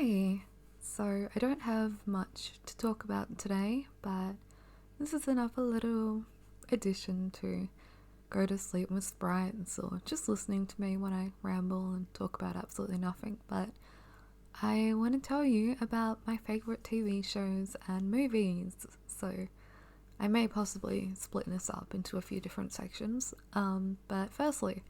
Hi. So I don't have much to talk about today, but this is another little addition to go to sleep with sprites or just listening to me when I ramble and talk about absolutely nothing. But I want to tell you about my favorite TV shows and movies. So I may possibly split this up into a few different sections. But firstly,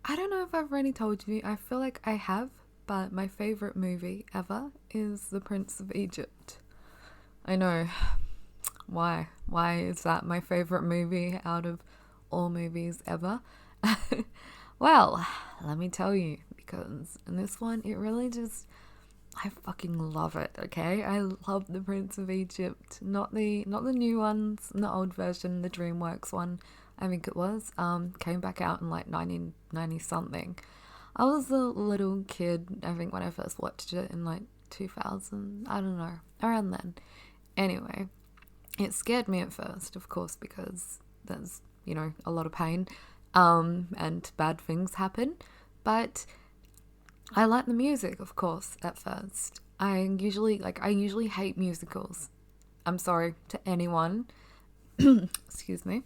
I don't know if I've already told you, I feel like I have, but my favourite movie ever is The Prince of Egypt. I know. Why? Why is that my favourite movie out of all movies ever? Well, let me tell you, because in this one, it really just, I fucking love it, okay? I love The Prince of Egypt. Not the new ones, not the old version, the DreamWorks one, I think it was. Came back out in like 1990 something. I was a little kid, I think, when I first watched it in like 2000. I don't know, around then. Anyway, it scared me at first, of course, because there's, a lot of pain and bad things happen. But I like the music, of course, at first. I usually hate musicals. I'm sorry to anyone. Excuse me.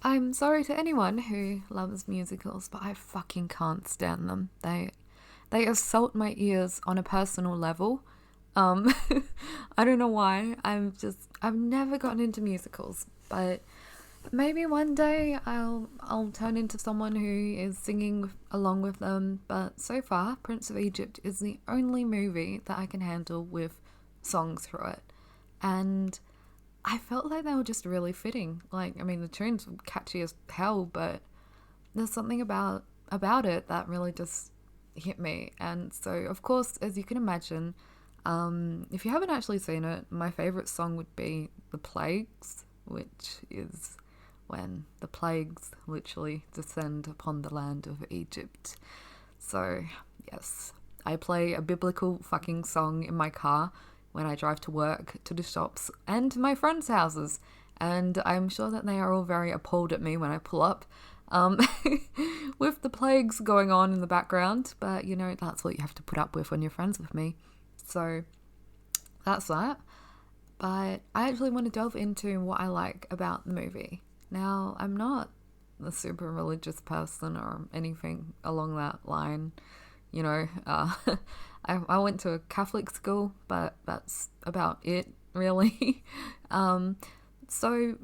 I'm sorry to anyone who loves musicals, but I fucking can't stand them. They assault my ears on a personal level. Um, I don't know why. I've never gotten into musicals, but maybe one day I'll turn into someone who is singing along with them. But so far, Prince of Egypt is the only movie that I can handle with songs through it, and I felt like they were just really fitting. Like, I mean, the tunes were catchy as hell, but there's something about it that really just hit me. And so, of course, as you can imagine, if you haven't actually seen it, my favorite song would be The Plagues, which is when the plagues literally descend upon the land of Egypt. So, yes, I play a biblical fucking song in my car when I drive to work, to the shops, and to my friends' houses. And I'm sure that they are all very appalled at me when I pull up, um, with the plagues going on in the background. But, that's what you have to put up with when you're friends with me. So that's that. But I actually want to delve into what I like about the movie. Now, I'm not a super religious person or anything along that line. I went to a Catholic school, but that's about it, really. um, so,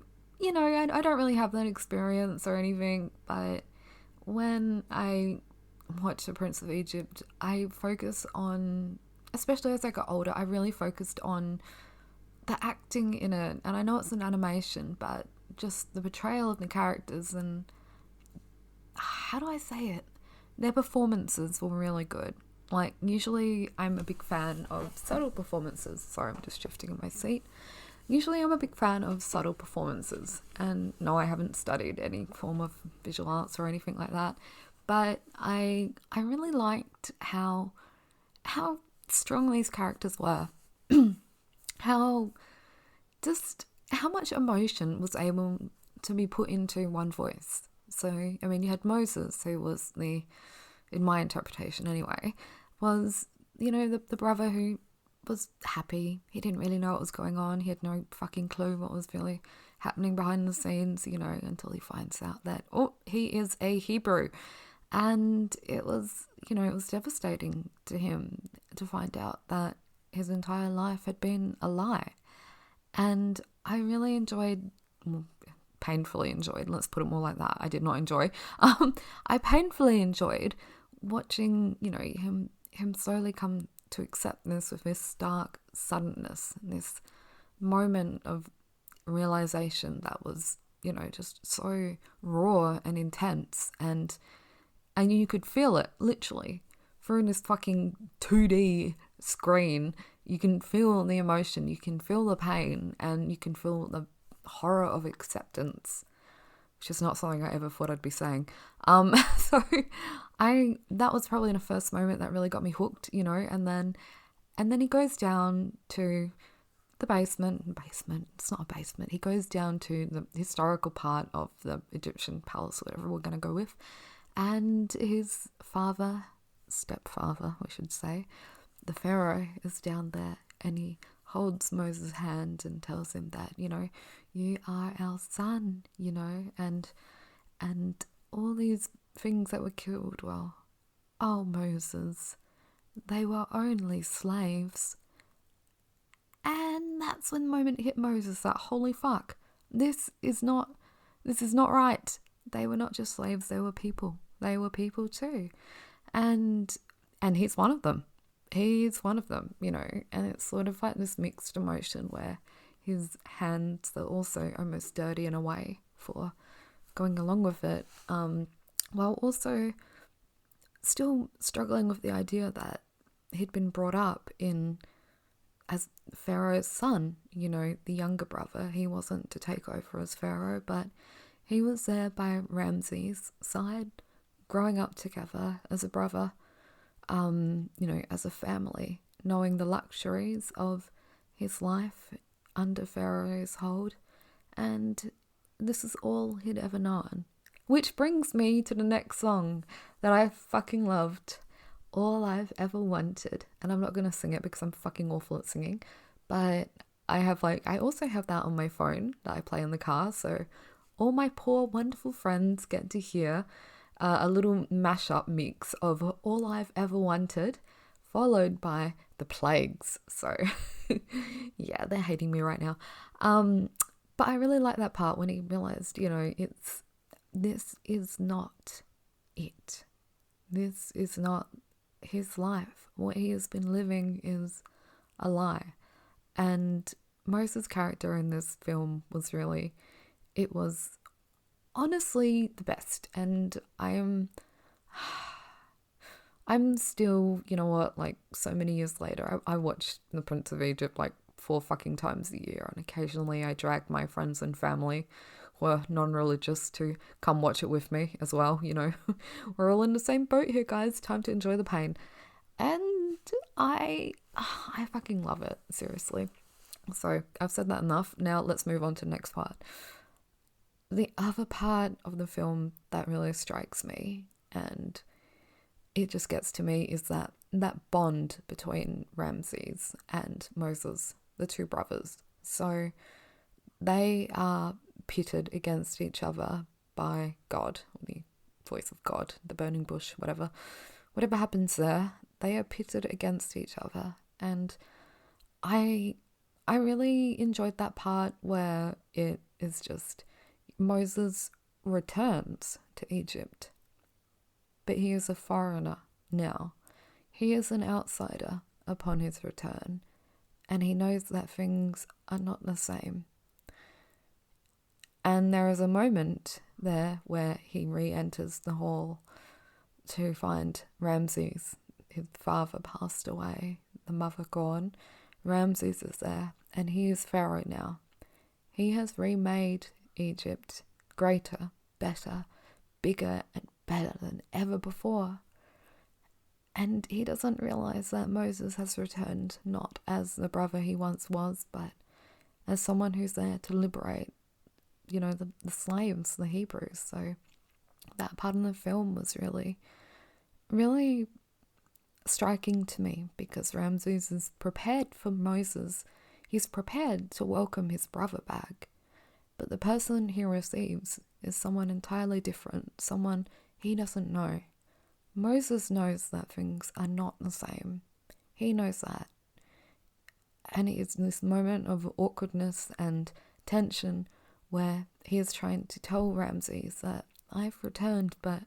I don't really have that experience or anything, but when I watched The Prince of Egypt, I focus on, especially as I got older, I really focused on the acting in it. And I know it's an animation, but just the portrayal of the characters and, how do I say it? Their performances were really good. Like, usually I'm a big fan of subtle performances. Sorry, I'm just shifting in my seat. Usually I'm a big fan of subtle performances. And no, I haven't studied any form of visual arts or anything like that. But I really liked how strong these characters were. how how much emotion was able to be put into one voice. So, I mean, you had Moses, who was in my interpretation anyway, was, the brother who was happy. He didn't really know what was going on. He had no fucking clue what was really happening behind the scenes, until he finds out that, oh, he is a Hebrew. And it was devastating to him to find out that his entire life had been a lie. And I really enjoyed, well, painfully enjoyed, let's put it more like that. I did not enjoy. I painfully enjoyed watching, him slowly come to accept this with this stark suddenness, this moment of realization that was, just so raw and intense, and you could feel it literally through this fucking 2D screen. You can feel the emotion, you can feel the pain, and you can feel the horror of acceptance, which is not something I ever thought I'd be saying. So that was probably the first moment that really got me hooked, and then he goes down to the basement, it's not a basement, he goes down to the historical part of the Egyptian palace, whatever we're going to go with, and his stepfather, we should say, the Pharaoh is down there and he holds Moses' hand and tells him that, you are our son, and all these things that were killed, well, oh Moses, they were only slaves. And that's when the moment hit Moses that, holy fuck, this is not right. They were not just slaves, they were people. They were people too. And he's one of them. He's one of them, and it's sort of like this mixed emotion where his hands are also almost dirty in a way for going along with it, while also still struggling with the idea that he'd been brought up as Pharaoh's son, the younger brother. He wasn't to take over as Pharaoh, but he was there by Ramses' side, growing up together as a brother, as a family, knowing the luxuries of his life under Pharaoh's hold, and this is all he'd ever known. Which brings me to the next song that I fucking loved, All I've Ever Wanted. And I'm not going to sing it because I'm fucking awful at singing, but I also have that on my phone that I play in the car, so all my poor wonderful friends get to hear a little mashup mix of All I've Ever Wanted, followed by The Plagues. So yeah, they're hating me right now. But I really like that part when he realized, this is not it. This is not his life. What he has been living is a lie. And Moses' character in this film was honestly the best. And I'm still, like so many years later, I watched The Prince of Egypt like 4 fucking times a year, and occasionally I drag my friends and family who are non-religious to come watch it with me as well. We're all in the same boat here, guys. Time to enjoy the pain. And I fucking love it, seriously. So I've said that enough. Now let's move on to the next part. The other part of the film that really strikes me, and it just gets to me, is that bond between Ramses and Moses, the two brothers. So they are pitted against each other by God, the voice of God, the burning bush, whatever happens there. They are pitted against each other, and I really enjoyed that part where it is just Moses returns to Egypt, but he is a foreigner now. He is an outsider upon his return, and he knows that things are not the same. And there is a moment there where he re-enters the hall to find Ramses. His father passed away, the mother gone. Ramses is there, and he is Pharaoh now. He has remade Egypt greater, better, bigger, and better than ever before. And he doesn't realize that Moses has returned not as the brother he once was, but as someone who's there to liberate, the slaves, the Hebrews. So that part of the film was really, really striking to me, because Ramses is prepared for Moses. He's prepared to welcome his brother back. But the person he receives is someone entirely different, someone he doesn't know. Moses knows that things are not the same. He knows that. And it is this moment of awkwardness and tension where he is trying to tell Ramses that I've returned, but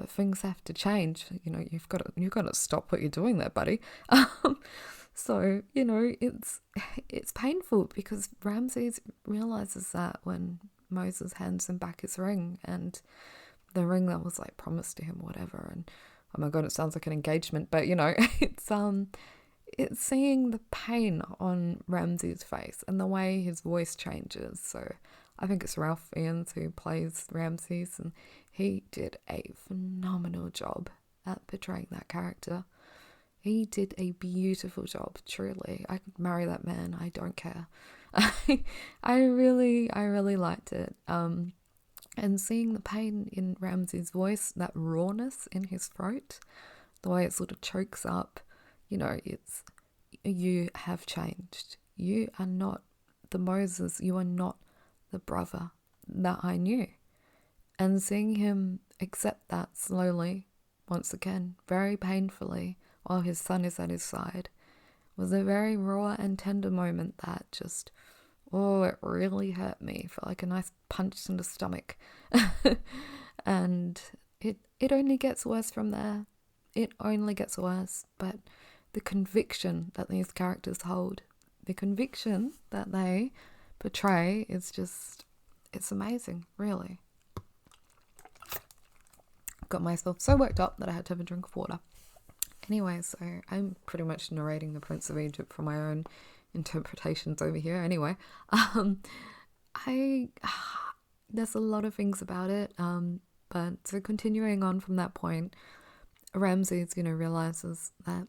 things have to change. You've got to stop what you're doing there, buddy. So, it's painful, because Ramses realizes that when Moses hands him back his ring, and the ring that was like promised to him, whatever. And oh my God, it sounds like an engagement, but it's seeing the pain on Ramses' face and the way his voice changes. So I think it's Ralph Fiennes who plays Ramses, and he did a phenomenal job at portraying that character. He did a beautiful job, truly. I could marry that man, I don't care. I really liked it. And seeing the pain in Ramses' voice, that rawness in his throat, the way it sort of chokes up, it's, you have changed. You are not the Moses. You are not the brother that I knew. And seeing him accept that slowly, once again, very painfully, while his son is at his side, was a very raw and tender moment that just, it really hurt me. Felt like a nice punch in the stomach. And it only gets worse from there. It only gets worse. But the conviction that these characters hold, the conviction that they portray is just, it's amazing, really. Got myself so worked up that I had to have a drink of water. Anyway, so I'm pretty much narrating the Prince of Egypt from my own interpretations over here. Anyway, there's a lot of things about it. But so continuing on from that point, Ramses, realizes that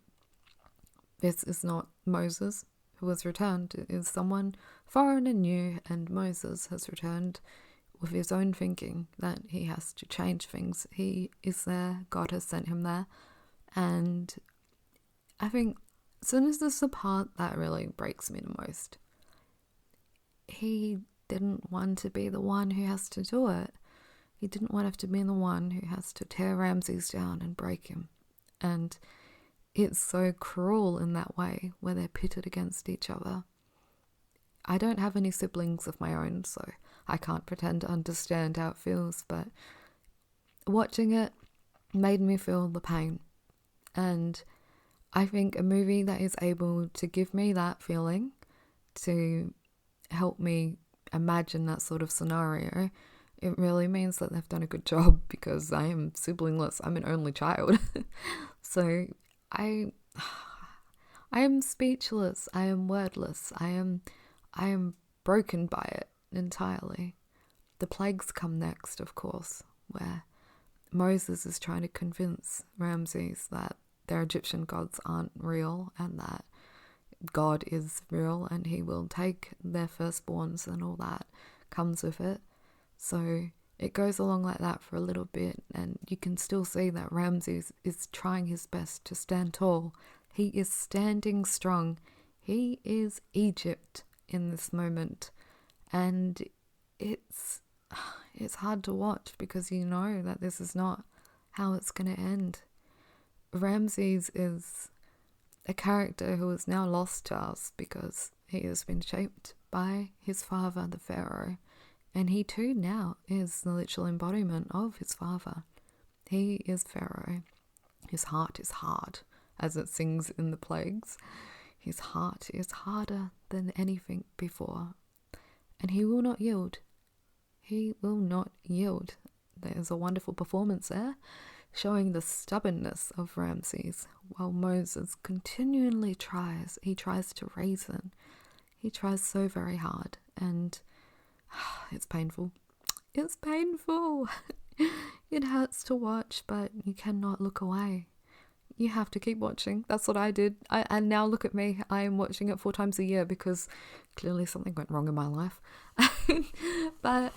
this is not Moses who has returned. It is someone foreign and new, and Moses has returned with his own thinking that he has to change things. He is there. God has sent him there. And I think, so this is the part that really breaks me the most. He didn't want to be the one who has to do it. He didn't want to have to be the one who has to tear Ramses down and break him. And it's so cruel in that way, where they're pitted against each other. I don't have any siblings of my own, so I can't pretend to understand how it feels, but watching it made me feel the pain. And I think a movie that is able to give me that feeling, to help me imagine that sort of scenario, it really means that they've done a good job, because I am siblingless. I'm an only child. So I am speechless. I am wordless. I am broken by it entirely. The plagues come next, of course, where Moses is trying to convince Ramses that their Egyptian gods aren't real, and that God is real, and he will take their firstborns, and all that comes with it. So it goes along like that for a little bit, and you can still see that Ramses is trying his best to stand tall. He is standing strong. He is Egypt in this moment, and it's hard to watch, because you know that this is not how it's going to end. Ramses is a character who is now lost to us, because he has been shaped by his father, the Pharaoh, and he too now is the literal embodiment of his father. He is Pharaoh. His heart is hard, as it sings in the plagues. His heart is harder than anything before, and he will not yield. He will not yield. There's a wonderful performance there, showing the stubbornness of Ramses, while Moses continually tries. He tries to reason. He tries so very hard, and it's painful. It's painful. It hurts to watch, but you cannot look away. You have to keep watching. That's what I did. And now look at me. I am watching it 4 times a year, because clearly something went wrong in my life. But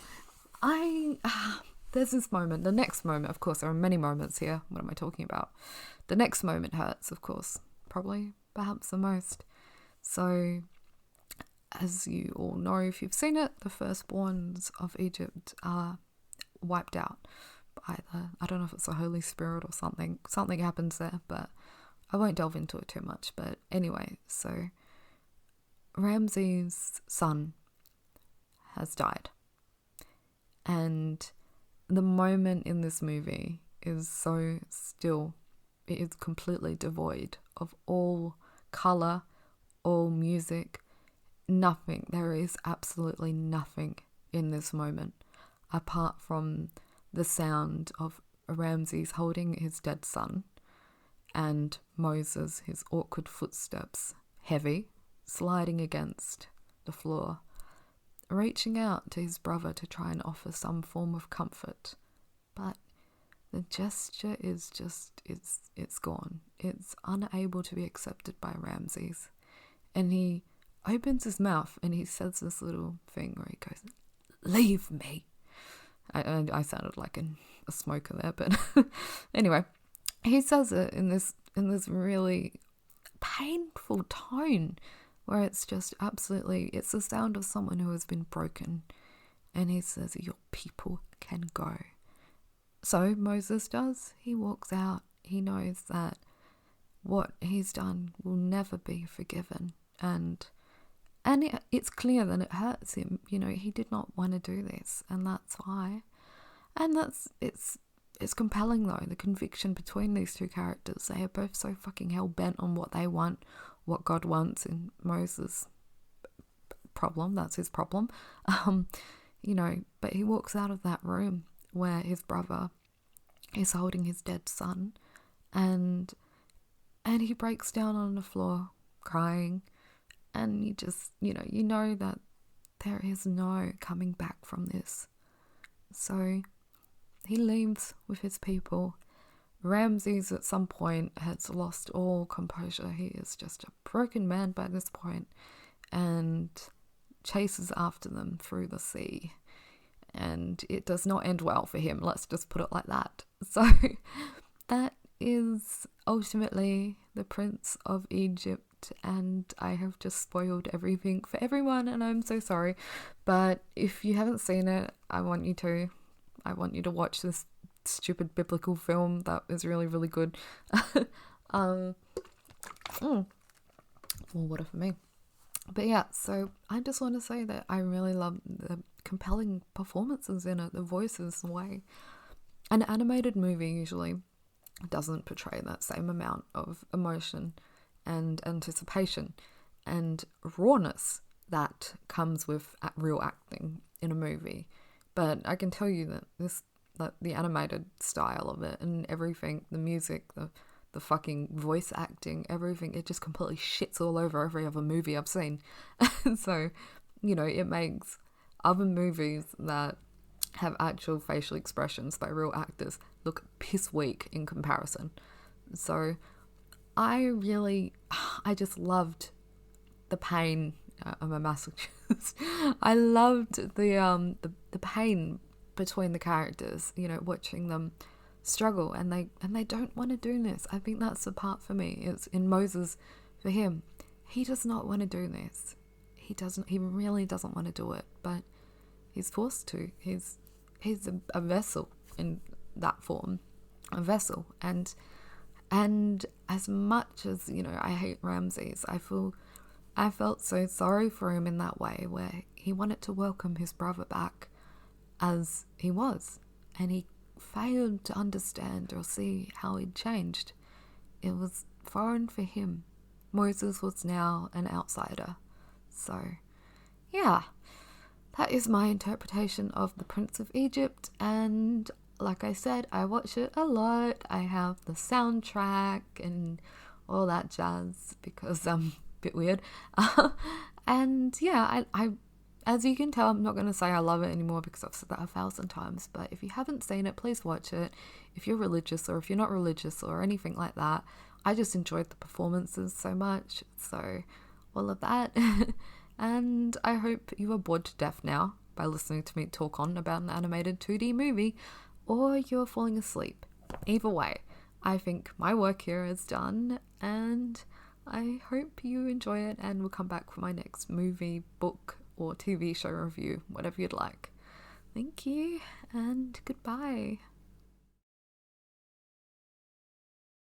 there's this moment. The next moment, of course, there are many moments here. What am I talking about? The next moment hurts, of course. Probably, perhaps the most. So, as you all know, if you've seen it, the firstborns of Egypt are wiped out by I don't know if it's the Holy Spirit or something. Something happens there, but I won't delve into it too much. But anyway, so Ramses' son has died. And the moment in this movie is so still. It is completely devoid of all colour, all music, nothing. There is absolutely nothing in this moment apart from the sound of Ramses holding his dead son, and Moses, his awkward footsteps, heavy, sliding against the floor, reaching out to his brother to try and offer some form of comfort. But the gesture is just, it's gone. It's unable to be accepted by Ramses. And he opens his mouth and he says this little thing where he goes, "Leave me." I sounded like a smoker there, but anyway, he says it in this really painful tone where it's just absolutely, it's the sound of someone who has been broken. And he says, your people can go. So Moses does. He walks out. He knows that what he's done will never be forgiven. And it's clear that it hurts him. You know, he did not want to do this, and that's why. And it's compelling though, the conviction between these two characters. They are both so fucking hell-bent on what they want, what God wants, in Moses' problem. That's his problem. You know, but he walks out of that room where his brother is holding his dead son, and he breaks down on the floor crying, and you know that there is no coming back from this. So he leaves with his people. Ramses at some point has lost all composure. He is just a broken man by this point, and chases after them through the sea. And it does not end well for him, let's just put it like that. So that is ultimately the Prince of Egypt, and I have just spoiled everything for everyone, and I'm so sorry. But if you haven't seen it, I want you to watch this stupid biblical film that is really, really good. Well, water for me. But yeah, so I just want to say that I really love the compelling performances in it, the voices, the way. An animated movie usually doesn't portray that same amount of emotion and anticipation and rawness that comes with real acting in a movie. But I can tell you that the animated style of it and everything, the music, the fucking voice acting, everything, it just completely shits all over every other movie I've seen. So, you know, it makes other movies that have actual facial expressions by real actors look piss weak in comparison. So I just loved the pain. I'm a masochist. I loved the pain between the characters, you know, watching them struggle, and they don't want to do this. I think that's the part for me. It's in Moses, for him, he does not want to do this. He really doesn't want to do it, but he's forced to. He's a vessel in that form, a vessel. And as much as, you know, I hate Ramses, I felt so sorry for him in that way, where he wanted to welcome his brother back as he was, and he failed to understand or see how he'd changed. It was foreign for him. Moses was now an outsider. So, yeah, that is my interpretation of The Prince of Egypt, and like I said, I watch it a lot. I have the soundtrack and all that jazz because I'm a bit weird. And yeah, I as you can tell, I'm not going to say I love it anymore because I've said that 1,000 times, but if you haven't seen it, please watch it. If you're religious or if you're not religious or anything like that, I just enjoyed the performances so much. So all of that. And I hope you are bored to death now by listening to me talk on about an animated 2D movie, or you're falling asleep. Either way, I think my work here is done, and I hope you enjoy it and will come back for my next movie, book, or TV show review, whatever you'd like. Thank you, and goodbye.